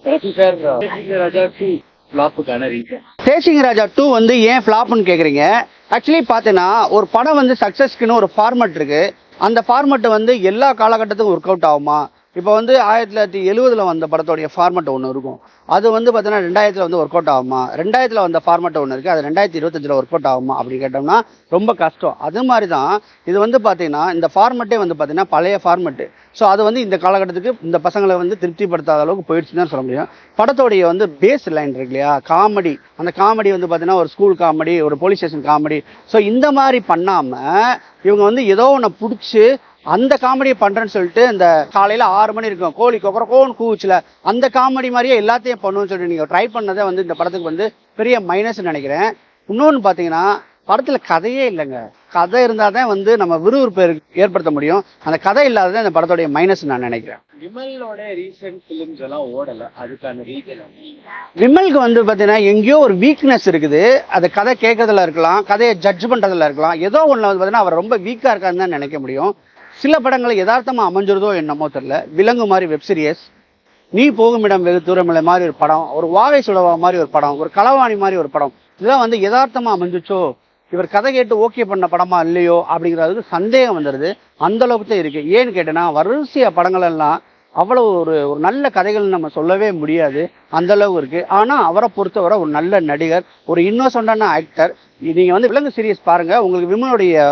தேசிங்க ராஜா 2 வந்து ஏன் ஃபிளாப்னு கேக்குறீங்க? ஆக்சுவலி பாத்தீங்கன்னா ஒரு படம் வந்து சக்சஸ்க்குன்னு ஒரு ஃபார்மட் இருக்கு. அந்த ஃபார்மட் வந்து எல்லா காலகட்டத்துக்கும் ஒர்க் அவுட் ஆகுமா? இப்போ வந்து 1970 வந்த படத்தோடைய ஃபார்மட் ஒன்று இருக்கும். அது வந்து பார்த்தீங்கன்னா 2000 வந்து ஒர்க் அவுட் ஆகுமா? 2000 வந்த ஃபார்மட் ஒன்று இருக்குது, அது 2025 ஒர்க் அவுட் ஆகுமா அப்படின்னு கேட்டோம்னா ரொம்ப கஷ்டம். அது மாதிரி தான் இது வந்து பார்த்தீங்கன்னா இந்த ஃபார்மட்டே வந்து பார்த்தீங்கன்னா பழைய ஃபார்மட்டு. ஸோ அது வந்து இந்த காலகட்டத்துக்கு இந்த பசங்களை வந்து திருப்திப்படுத்தாத அளவுக்கு போயிடுச்சுன்னு தான் சொல்ல முடியும். படத்தோடைய வந்து பேஸ் லைன் இருக்கு இல்லையா, காமெடி. அந்த காமெடி வந்து பார்த்தீங்கன்னா ஒரு ஸ்கூல் காமெடி, ஒரு போலீஸ் ஸ்டேஷன் காமெடி. ஸோ இந்த மாதிரி பண்ணாமல் இவங்க வந்து ஏதோ ஒன்று பிடிச்சி அந்த காமெடியை பண்றேன்னு சொல்லிட்டு இந்த காலையில 6 மணி இருக்கும் கோழி கொக்கரக்கோன்னு கூச்சுல அந்த காமெடி மாதிரியே எல்லாத்தையும் பண்ணுன்னு சொல்லிட்டு நீங்க ட்ரை பண்ணதே வந்து இந்த படத்துக்கு வந்து பெரிய மைனஸ் நினைக்கிறேன். இன்னொன்னு பாத்தீங்கன்னா படத்துல கதையே இல்லைங்க. கதை இருந்தாதான் வந்து நம்ம விறுவிறுப்பை ஏற்படுத்த முடியும். அந்த கதை இல்லாததான் இந்த படத்தோடைய மைனஸ் நான் நினைக்கிறேன். விமலோட ரீசெண்ட் பிலிம்ஸ் எல்லாம் ஓடல, அதுக்கான ரீசன்? விமலுக்கு வந்து பாத்தீங்கன்னா எங்கேயோ ஒரு வீக்னஸ் இருக்குது. அது கதை கேட்கறதுல இருக்கலாம், கதையை ஜட்ஜ் பண்றதுல இருக்கலாம். ஏதோ ஒண்ணு வந்து பாத்தீங்கன்னா அவர் ரொம்ப வீக்கா இருக்காருன்னு தான் நினைக்க முடியும். சில படங்களை யதார்த்தமா அமைஞ்சிருதோ என்னமோ தெரியல. விலங்கு மாதிரி வெப் சீரியஸ், நீ போகும் இடம் வெகு தூரமில்லை மாதிரி ஒரு படம், ஒரு வாகை சுடவா மாதிரி ஒரு படம், ஒரு களவாணி மாதிரி ஒரு படம், இதெல்லாம் வந்து யதார்த்தமா அமைஞ்சிச்சோ, இவர் கதை கேட்டு ஓகே பண்ண படமா இல்லையோ அப்படிங்கிறது சந்தேகம் வந்துடுது. அந்த அளவுக்கு தான் இருக்கு. ஏன்னு கேட்டேன்னா வரிசையா படங்கள் எல்லாம் அவ்வளவு ஒரு ஒரு நல்ல கதைகள் நம்ம சொல்லவே முடியாது, அந்த அளவு இருக்கு. ஆனா அவரை பொறுத்தவரை ஒரு நல்ல நடிகர், ஒரு இன்னோசென்டான ஆக்டர். நீங்க வந்து விலங்கு சீரியஸ் பாருங்க, உங்களுக்கு விமலுடைய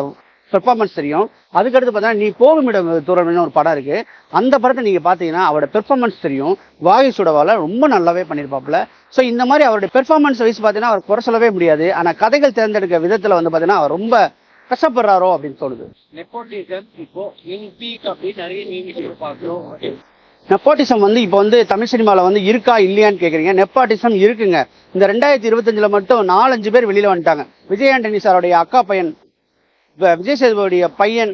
பெர்ஃபார்மன்ஸ் தெரியும். அதுக்கடுத்து பார்த்தீங்கன்னா நீ போகும் இடம் தூரம்னு ஒரு படம் இருக்கு, அந்த படத்தை நீங்க பாத்தீங்கன்னா அவரோட பெர்ஃபார்மன்ஸ் தெரியும். வாகை சுடவால ரொம்ப நல்லாவே பண்ணியிருப்பாப்புல. ஸோ இந்த மாதிரி அவருடைய பெர்ஃபார்மன்ஸ் வைஸ் பார்த்தீங்கன்னா அவர் குறை சொல்லவே முடியாது. ஆனா கதைகள் தேர்ந்தெடுக்க விதத்துல வந்து பார்த்தீங்கன்னா அவர் ரொம்ப கஷ்டப்படுறாரோ அப்படின்னு தோணுது. நெப்போட்டிசம் வந்து இப்போ வந்து தமிழ் சினிமாவில் வந்து இருக்கா இல்லையான்னு கேட்குறீங்க. நெப்போட்டிசம் இருக்குங்க. இந்த 2025 மட்டும் 4-5 பேர் வெளியில வந்துட்டாங்க. விஜய் ஆண்டனி சாரோடைய அக்கா பையன், விஜய் சேதுபதியுடைய பையன்,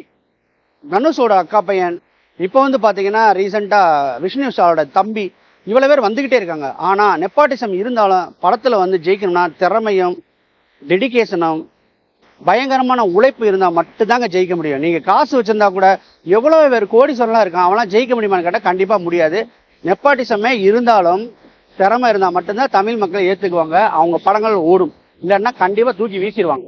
தனுஷோட அக்கா பையன், இப்போ வந்து பாத்தீங்கன்னா ரீசெண்டா விஷ்ணு சாரோட தம்பி, இவ்வளவு பேர் வந்துகிட்டே இருக்காங்க. ஆனா நெப்பாட்டிசம் இருந்தாலும் படத்துல வந்து ஜெயிக்கணும்னா திறமையும் டெடிகேஷனும் பயங்கரமான உழைப்பு இருந்தா மட்டும்தாங்க ஜெயிக்க முடியும். நீங்க காசு வச்சிருந்தா கூட எவ்வளவு பேர் கோடீஸ்வரன்லாம் இருக்கான், அவனா ஜெயிக்க முடியுமான்னு கேட்டா கண்டிப்பா முடியாது. நெப்பாட்டிசமே இருந்தாலும் திறமை இருந்தா மட்டும்தான் தமிழ் மக்களை ஏத்துக்குவாங்க, அவங்க படங்கள் ஓடும். இல்லைன்னா கண்டிப்பா தூக்கி வீசிடுவாங்க.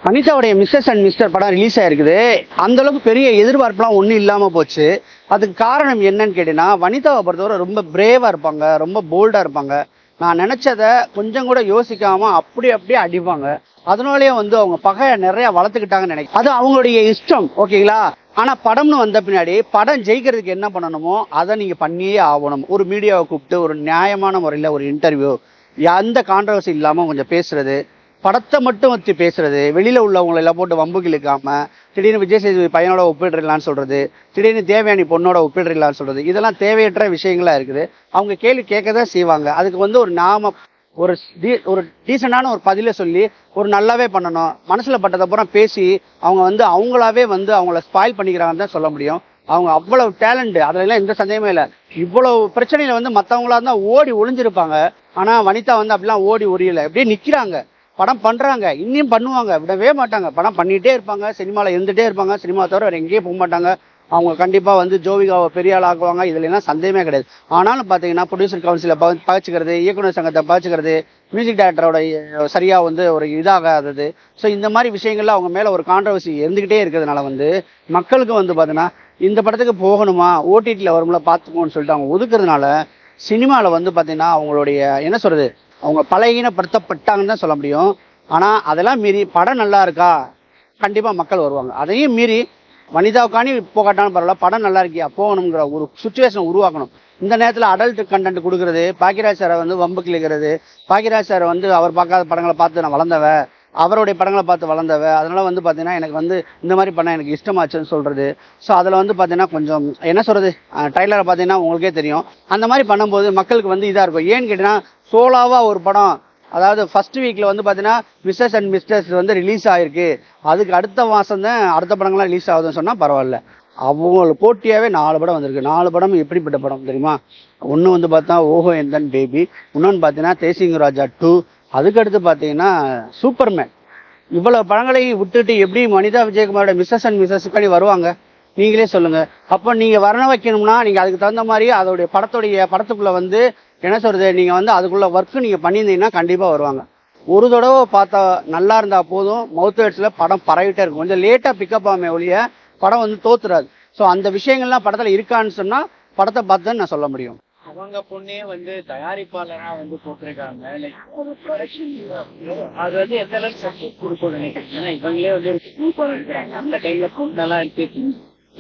அனிதாவுடைய மிஸ்ஸஸ் அண்ட் மிஸ்டர் படம் ரிலீஸ் ஆயிருக்குது. அந்த அளவுக்கு பெரிய எதிர்பார்ப்புலாம் ஒன்றும் இல்லாம போச்சு. அதுக்கு காரணம் என்னன்னு கேட்டீங்கன்னா, வனிதாவை பொறுத்தவரை ரொம்ப பிரேவா இருப்பாங்க, ரொம்ப போல்டா இருப்பாங்க. நான் நினைச்சதை கொஞ்சம் கூட யோசிக்காம அப்படியே அடிப்பாங்க. அதனாலேயே வந்து அவங்க பகையை நிறைய வளர்த்துக்கிட்டாங்கன்னு நினைக்கிறேன். அது அவங்களுடைய இஷ்டம், ஓகேங்களா. ஆனா படம்னு வந்த பின்னாடி படம் ஜெயிக்கிறதுக்கு என்ன பண்ணணுமோ அதை நீங்க பண்ணியே ஆகணும். ஒரு மீடியாவை கூப்பிட்டு ஒரு நியாயமான முறையில ஒரு இன்டர்வியூ, எந்த கான்ட்ரவர்சி இல்லாம கொஞ்சம் பேசுறது, படத்தை மட்டும் வச்சு பேசுறது, வெளியில உள்ளவங்களை எல்லாம் போட்டு வம்புக்கு இழுக்காம திடீர்னு விஜய் சேதுபதி பையனோட ஒப்பிடுறீங்களான்னு சொல்றது, திடீர்னு தேவயானி பொண்ணோட ஒப்பிடுறீங்களான்னு சொல்றது, இதெல்லாம் தேவையற்ற விஷயங்களா இருக்குது. அவங்க கேள்வி கேட்கதான் செய்வாங்க. அதுக்கு வந்து ஒரு நாம ஒரு டீசெண்டான ஒரு பதில சொல்லி ஒரு நல்லாவே பண்ணணும். மனசுல பட்டதை பூரா பேசி அவங்க வந்து அவங்களாவே வந்து அவங்கள ஸ்பாயில் பண்ணிக்கிறாங்கன்னு தான் சொல்ல முடியும். அவங்க அவ்வளவு டேலண்ட், அதுல எல்லாம் எந்த சந்தேகமே இல்லை. இவ்வளவு பிரச்சனையில வந்து மற்றவங்களா இருந்தா ஓடி ஒளிஞ்சிருப்பாங்க. ஆனா வனிதா வந்து அப்படிலாம் ஓடி ஒரியல, அப்படியே நிக்கிறாங்க, படம் பண்றாங்க, இன்னும் பண்ணுவாங்க, விடவே மாட்டாங்க. படம் பண்ணிட்டே இருப்பாங்க, சினிமால இருந்துட்டே இருப்பாங்க. சினிமா தவிர வேற எங்கேயும் போக மாட்டாங்க. அவங்க கண்டிப்பா வந்து ஜோவிகாவை பெரிய ஆள் ஆக்குவாங்க, இதுல எல்லாம் சந்தேகமே கிடையாது. ஆனாலும் பாத்தீங்கன்னா ப்ரொடியூசர் கவுன்சில பகிச்சுக்கிறது, இயக்குநர் சங்கத்தை பகிச்சுக்கிறது, மியூசிக் டைரக்டரோட சரியா வந்து ஒரு இதாகாதது. ஸோ இந்த மாதிரி விஷயங்கள்ல அவங்க மேல ஒரு கான்ட்ரவர்சி இருந்துகிட்டே இருக்கிறதுனால வந்து மக்களுக்கு வந்து பாத்தீங்கன்னா இந்த படத்துக்கு போகணுமா, ஓடிடில வரும்ல பாத்துக்கோன்னு சொல்லிட்டு அவங்க ஒதுக்குறதுனால சினிமால வந்து பாத்தீங்கன்னா அவங்களுடைய என்ன சொல்றது, அவங்க பலகீனப்படுத்தப்பட்டாங்கன்னு தான் சொல்ல முடியும். ஆனா அதெல்லாம் மீறி படம் நல்லா இருக்கா, கண்டிப்பா மக்கள் வருவாங்க. அதையும் மீறி வனிதாவுக்கானி போகாட்டாலும் பரவாயில்ல, படம் நல்லா இருக்கியா போகணுங்கிற ஒரு சுச்சுவேஷன் உருவாக்கணும். இந்த நேரத்தில் அடல்ட் கண்டென்ட் கொடுக்கறது, பாக்கியராஜ் சாரை வந்து வம்பு கிளிக்கிறது, பாக்கியராஜ் சாரை வந்து அவர் பார்க்காத படங்களை பார்த்து நான் வளர்ந்தவ, அவருடைய படங்களை பார்த்து வளர்ந்தவ, அதனால வந்து பார்த்தீங்கன்னா எனக்கு வந்து இந்த மாதிரி படம் எனக்கு இஷ்டமாச்சுன்னு சொல்றது. ஸோ அதில் வந்து பார்த்தீங்கன்னா கொஞ்சம் என்ன சொல்றது, ட்ரைலரை பார்த்தீங்கன்னா உங்களுக்கே தெரியும். அந்த மாதிரி பண்ணும்போது மக்களுக்கு வந்து இதாக இருக்கும். ஏன்னு கேட்டீங்கன்னா சோலாவா ஒரு படம், அதாவது ஃபர்ஸ்ட் வீக்ல வந்து பாத்தீங்கன்னா மிஸ்ஸஸ் அண்ட் மிஸ்டர்ஸ் வந்து ரிலீஸ் ஆயிருக்கு, அதுக்கு அடுத்த மாசம் தான் அடுத்த படங்கள்லாம் ரிலீஸ் ஆகுதுன்னு சொன்னா பரவாயில்ல. அவங்களுக்கு போட்டியாவே 4 படம் வந்திருக்கு. 4 படம் எப்படிப்பட்ட படம் தெரியுமா? ஒன்னு வந்து பார்த்தா ஓஹோ எந்தன் பேபி, இன்னொன்னு பாத்தீங்கன்னா தேசிங்க ராஜா 2, அதுக்கடுத்து பாத்தீங்கன்னா சூப்பர்மேன். இவ்வளவு படங்களையும் விட்டுட்டு எப்படி வனிதா விஜயகுமாரோட மிஸ்ஸஸ் அண்ட் மிஸ்ஸஸ்க்கு வருவாங்க? நீங்களே சொல்லுங்க. அப்போ நீங்க வர்ண வைக்கணும்னா நீங்க அதுக்கு தகுந்த மாதிரி அதோடைய படத்துக்குள்ள வந்து என்ன சொல்றது, நீங்க வந்து அதுக்குள்ள ஒர்க் நீங்க பண்ணியிருந்தீங்கன்னா கண்டிப்பா வருவாங்க. ஒரு தடவை பார்த்தா நல்லா இருந்தா போதும், மவுத் வேர்ட்ஸ்ல படம் பரவிட்டே இருக்கும். கொஞ்சம் லேட்டா பிக்கப் ஆமே ஒழிய படம் வந்து தோத்துறாது. ஸோ அந்த விஷயங்கள்லாம் படத்துல இருக்கான்னு சொன்னா படத்தை பார்த்து நான் சொல்ல முடியும். அவங்க பொண்ணே வந்து தயாரிப்பாளரா வந்து போட்டிருக்காங்க. அது வந்து எந்த அளவுக்கு சக்சஸ் கொடுக்கும் நினைக்கிறீங்க? ஏன்னா இவங்களே வந்து ஒரு சூப்பர் இருக்கிறாங்க. அந்த டைம்ல நல்லா இருக்கு,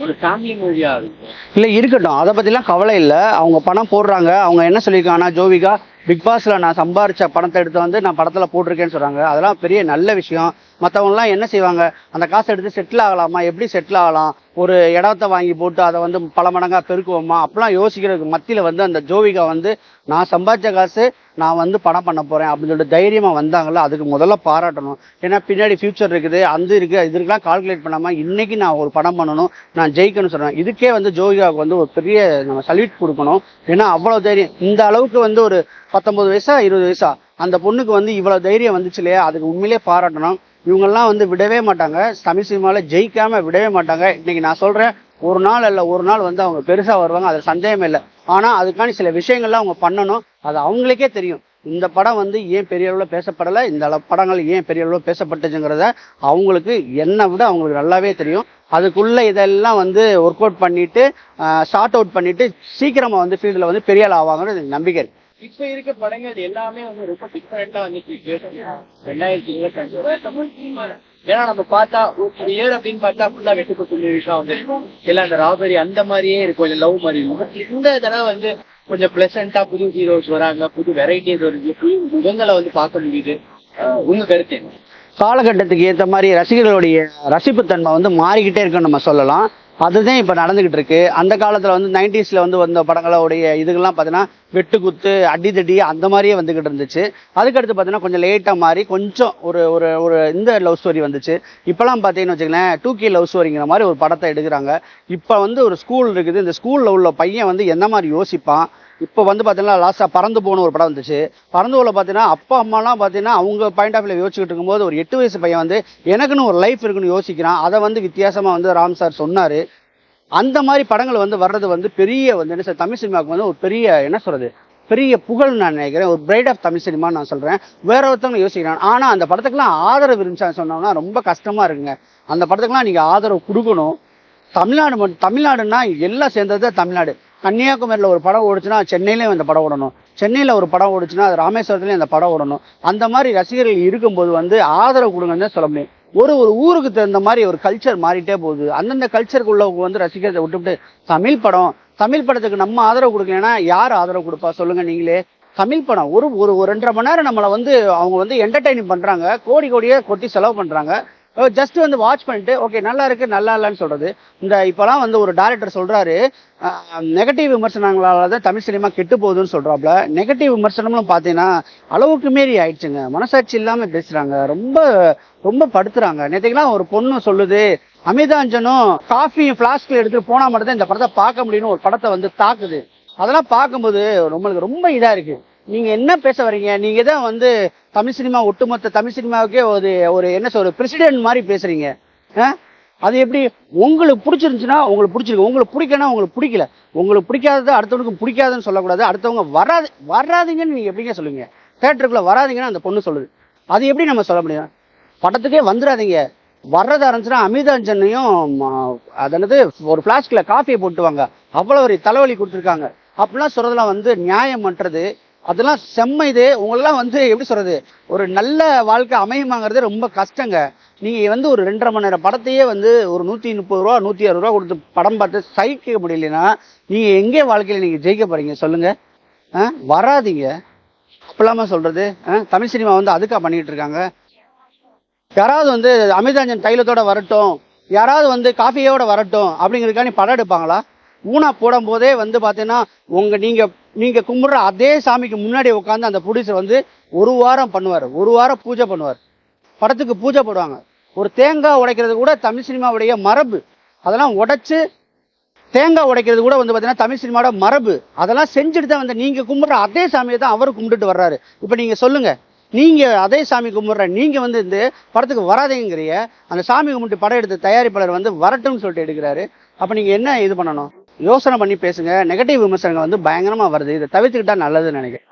ஒரு ஃபேமிலி மூவியா இருக்கும். இல்லை இருக்கட்டும், அதை பற்றிலாம் கவலை இல்லை. அவங்க பணம் போடுறாங்க. அவங்க என்ன சொல்லியிருக்காங்கன்னா, ஜோவிகா பிக் பாஸ்ல நான் சம்பாரிச்ச பணத்தை எடுத்து வந்து நான் படத்தில் போட்டிருக்கேன்னு சொல்கிறாங்க. அதெல்லாம் பெரிய நல்ல விஷயம். மற்றவங்கலாம் என்ன செய்வாங்க, அந்த காசை எடுத்து செட்டில் ஆகலாமா, எப்படி செட்டில் ஆகலாம், ஒரு இடத்த வாங்கி போட்டு அதை வந்து பல மடங்காக பெருக்குவோமா, அப்படிலாம் யோசிக்கிறதுக்கு மத்தியில் வந்து அந்த ஜோவிகா வந்து நான் சம்பாதிச்ச காசு நான் வந்து படம் பண்ண போகிறேன் அப்படின்னு சொல்லிட்டு தைரியமாக வந்தாங்களோ, அதுக்கு முதல்ல பாராட்டணும். ஏன்னா பின்னாடி ஃபியூச்சர் இருக்குது, அந்த இருக்குது, இதுக்கெல்லாம் கால்குலேட் பண்ணாமல் இன்னைக்கு நான் ஒரு படம் பண்ணணும், நான் ஜெயிக்கணும்னு சொல்கிறேன். இதுக்கே வந்து ஜோவிகாவுக்கு வந்து ஒரு பெரிய நம்ம சல்யூட் கொடுக்கணும். ஏன்னா அவ்வளோ தைரியம். இந்த அளவுக்கு வந்து ஒரு 19 வயசா 20 வயசா அந்த பொண்ணுக்கு வந்து இவ்வளோ தைரியம் வந்துச்சு இல்லையா, அதுக்கு உண்மையிலே பாராட்டணும். இவங்கெல்லாம் வந்து விடவே மாட்டாங்க, தமிழ் சினிமாவில் ஜெயிக்காம விடவே மாட்டாங்க. இன்னைக்கு நான் சொல்கிறேன், ஒரு நாள் அல்ல ஒரு நாள் வந்து அவங்க பெருசாக வருவாங்க, அது சந்தேகமே இல்லை. ஆனால் அதுக்கான சில விஷயங்கள்லாம் அவங்க பண்ணணும். அது அவங்களுக்கே தெரியும். இந்த படம் வந்து ஏன் பெரிய அளவில் பேசப்படலை, இந்த படங்கள் ஏன் பெரிய அளவில் பேசப்பட்டுச்சுங்கிறத அவங்களுக்கு என்னை விட அவங்களுக்கு நல்லாவே தெரியும். அதுக்குள்ள இதெல்லாம் வந்து ஒர்க் அவுட் பண்ணிட்டு ஷார்ட் அவுட் பண்ணிட்டு சீக்கிரமா வந்து ஃபீல்டில் வந்து பெரிய ஆள் ஆவாங்கன்னு எனக்கு நம்பிக்கை இருக்கு. இப்ப இருக்க படங்கள் எல்லாமே வந்து ரொம்ப டிஃபரெண்டா வந்துட்டு இருக்கு 2025. ஏன்னா நம்ம பார்த்தா ஒரு இயர் அப்படின்னு பார்த்தா ஃபுல்லா வெட்டுக்குத்து விஷயம் வந்து எல்லாம் அந்த ராபரி அந்த மாதிரியே இருக்கும், கொஞ்சம் லவ் மாதிரி இருக்கும். இந்த தடவை வந்து கொஞ்சம் பிளசண்டா புது ஹீரோஸ் வராங்க, புது வெரைட்டிஸ் வருது, இவங்களை வந்து பார்க்க முடியுது. உங்க கருத்து என்ன? காலகட்டத்துக்கு ஏற்ற மாதிரி ரசிகர்களுடைய ரசிப்புத்தன்மை வந்து மாறிக்கிட்டே இருக்குன்னு நம்ம சொல்லலாம். அதுதான் இப்போ நடந்துகிட்டு இருக்கு. அந்த காலத்தில் வந்து 90ஸ்ல வந்து வந்த படங்களுடைய இதுகள்லாம் பார்த்தீங்கன்னா வெட்டுக்குத்து அடிதடி அந்த மாதிரியே வந்துகிட்டு இருந்துச்சு. அதுக்கடுத்து பார்த்தீங்கன்னா கொஞ்சம் லேட்டாக மாறி கொஞ்சம் ஒரு ஒரு ஒரு இந்த லவ் ஸ்டோரி வந்துச்சு. இப்போலாம் பார்த்தீங்கன்னு வச்சுக்கலேன் 2K லவ் ஸ்டோரிங்கிற மாதிரி ஒரு படத்தை எடுக்கிறாங்க. இப்போ வந்து ஒரு ஸ்கூல் இருக்குது, இந்த ஸ்கூலில் உள்ள பையன் வந்து எந்த மாதிரி யோசிப்பான். இப்போ வந்து பார்த்தீங்கன்னா லாஸ்ட்டாக பறந்து போன ஒரு படம் வந்துச்சு. பறந்து போல பார்த்தீங்கன்னா அப்பா அம்மாலாம் பார்த்தீங்கன்னா அவங்க பாயிண்ட் ஆஃப் வியூ யோசிச்சுட்டு இருக்கும்போது ஒரு 8 வயசு பையன் வந்து எனக்குன்னு ஒரு லைஃப் இருக்குன்னு யோசிக்கிறான். அதை வந்து வித்தியாசமாக வந்து ராம் சார் சொன்னார். அந்த மாதிரி படங்கள் வந்து வர்றது வந்து பெரிய வந்து என்ன சார் தமிழ் சினிமாவுக்கு வந்து ஒரு பெரிய என்ன சொல்றது பெரிய புகழ் நான் நினைக்கிறேன். ஒரு பிரைட் ஆஃப் தமிழ் சினிமான்னு நான் சொல்கிறேன். வேற ஒருத்தவங்க யோசிக்கிறான். ஆனால் அந்த படத்துக்குலாம் ஆதரவு இருந்துச்சான்னு சொன்னோம்னா ரொம்ப கஷ்டமாக இருக்குங்க. அந்த படத்துக்குலாம் நீங்கள் ஆதரவு கொடுக்கணும். தமிழ்நாடுன்னா எல்லாம் சேர்ந்தது தமிழ்நாடு. கன்னியாகுமரியில் ஒரு படம் ஓடுச்சுன்னா சென்னையிலேயும் அந்த படம் ஓடணும், சென்னையில் ஒரு படம் ஓடுச்சுன்னா அது ராமேஸ்வரத்துலேயும் அந்த படம் ஓடணும். அந்த மாதிரி ரசிகர்கள் இருக்கும்போது வந்து ஆதரவு கொடுங்கன்னு சொல்ல முடியும். ஒரு ஒரு ஊருக்கு தகுந்த மாதிரி ஒரு கல்ச்சர் மாறிட்டே போகுது. அந்தந்த கல்ச்சருக்குள்ளவங்க வந்து ரசிக்கிறதை விட்டுவிட்டு தமிழ் படத்துக்கு நம்ம ஆதரவு கொடுக்கலன்னா யார் ஆதரவு கொடுப்பா சொல்லுங்க நீங்களே. தமிழ் படம் ஒரு ஒரு 2.5 மணி நேரம் நம்மளை வந்து அவங்க வந்து என்டர்டைன் பண்ணுறாங்க, கோடியே கொட்டி செலவு பண்ணுறாங்க. ஜஸ்ட் வந்து வாட்ச் பண்ணிட்டு ஓகே நல்லா இருக்கு நல்லா இல்லைன்னு சொல்றது. இந்த இப்போலாம் வந்து ஒரு டைரக்டர் சொல்றாரு, நெகட்டிவ் விமர்சனங்களால தான் தமிழ் சினிமா கெட்டு போகுதுன்னு சொல்றாப்ல. நெகட்டிவ் விமர்சனம்னு பார்த்தீங்கன்னா அளவுக்கு மீறி ஆயிடுச்சுங்க. மனசாட்சி இல்லாமல் பேசுறாங்க, ரொம்ப ரொம்ப படுத்துறாங்க. நேற்றுக்கெல்லாம் ஒரு பொண்ணு சொல்லுது, அமிதாஞ்சனும் காஃபியும் ஃப்ளாஸ்கில் எடுத்துட்டு போனா மட்டும் தான் இந்த படத்தை பார்க்க முடியும்னு ஒரு படத்தை வந்து தாக்குது. அதெல்லாம் பார்க்கும்போது நம்மளுக்கு ரொம்ப இதா இருக்கு. நீங்க என்ன பேச வரீங்க? நீங்க தான் வந்து தமிழ் சினிமா ஒட்டுமொத்த தமிழ் சினிமாவுக்கே ஒரு என்ன சொல்ற பிரசிடென்ட் மாதிரி பேசுறீங்க. அது எப்படி? உங்களுக்கு பிடிச்சிருந்துச்சுன்னா உங்களுக்கு பிடிச்சிருக்கு, உங்களுக்கு பிடிக்கனா உங்களுக்கு பிடிக்கல. உங்களுக்கு பிடிக்காதது அடுத்தவனுக்கு பிடிக்காதுன்னு சொல்லக்கூடாது. அடுத்தவங்க வராதிங்கன்னு நீங்க எப்படிங்க சொல்லுவீங்க? தேட்டருக்குள்ள வராதிங்கன்னு அந்த பொண்ணு சொல்லுது. அது எப்படி நம்ம சொல்ல முடியும்? படத்துக்கே வந்துடாதீங்க. வர்றதா இருந்துச்சுன்னா அமிதாஞ்சனையும் அதனது ஒரு பிளாஸ்கில் காஃபியை போட்டுவாங்க, அவ்வளோ ஒரு தலைவலி கொடுத்துருக்காங்க அப்படிலாம் சொல்றதெல்லாம் வந்து நியாயம் பண்றது. அதெல்லாம் செம்ம. இது உங்களெல்லாம் வந்து எப்படி சொல்றது, ஒரு நல்ல வாழ்க்கை அமையுமாங்கிறது ரொம்ப கஷ்டங்க. நீங்க வந்து ஒரு 2.5 மணி நேரம் படத்தையே வந்து ஒரு 130 ரூபா 160 ரூபா கொடுத்து படம் பார்த்து சகிக்க முடியலன்னா நீங்க எங்கே வாழ்க்கையில நீங்க ஜெயிக்க போறீங்க சொல்லுங்க? வராதிங்க அப்பலாமா சொல்றது. தமிழ் சினிமா வந்து அதுக்கா பண்ணிட்டு இருக்காங்க. யாராவது வந்து அமிதாஞ்சன் தைலத்தோட வரட்டும், யாராவது வந்து காஃபியோட வரட்டும் அப்படிங்கிறதுக்காண்டி படம் எடுப்பாங்களா? ஊனா போடும் போதே வந்து பார்த்தீங்கன்னா நீங்க கும்பிடுற அதே சாமிக்கு முன்னாடி உட்காந்து அந்த ப்ரொடியூசர் வந்து 1 வாரம் பண்ணுவார், 1 வாரம் பூஜை பண்ணுவார், படத்துக்கு பூஜை போடுவாங்க. ஒரு தேங்காய் உடைக்கிறது கூட தமிழ் சினிமாவுடைய மரபு. அதெல்லாம் உடைச்சு தேங்காய் உடைக்கிறது கூட வந்து பார்த்தீங்கன்னா தமிழ் சினிமாவோட மரபு. அதெல்லாம் செஞ்சுட்டு தான் வந்து நீங்க கும்பிடுற அதே சாமியை தான் அவரு கும்பிட்டுட்டு வர்றாரு. இப்போ நீங்க சொல்லுங்க, நீங்க அதே சாமி கும்பிட்ற நீங்க வந்து இந்த படத்துக்கு வராதேங்கிறிய, அந்த சாமி கும்பிட்டு படம் எடுத்த தயாரிப்பாளர் வந்து வரட்டும்னு சொல்லிட்டு எடுக்கிறாரு. அப்ப நீங்க என்ன இது பண்ணணும்? யோசனை பண்ணி பேசுங்க. நெகட்டிவ் விமர்சனங்கள் வந்து பயங்கரமா வருது. இதை தவிர்த்துக்கிட்டா நல்லதுன்னு நினைக்கிறேன்.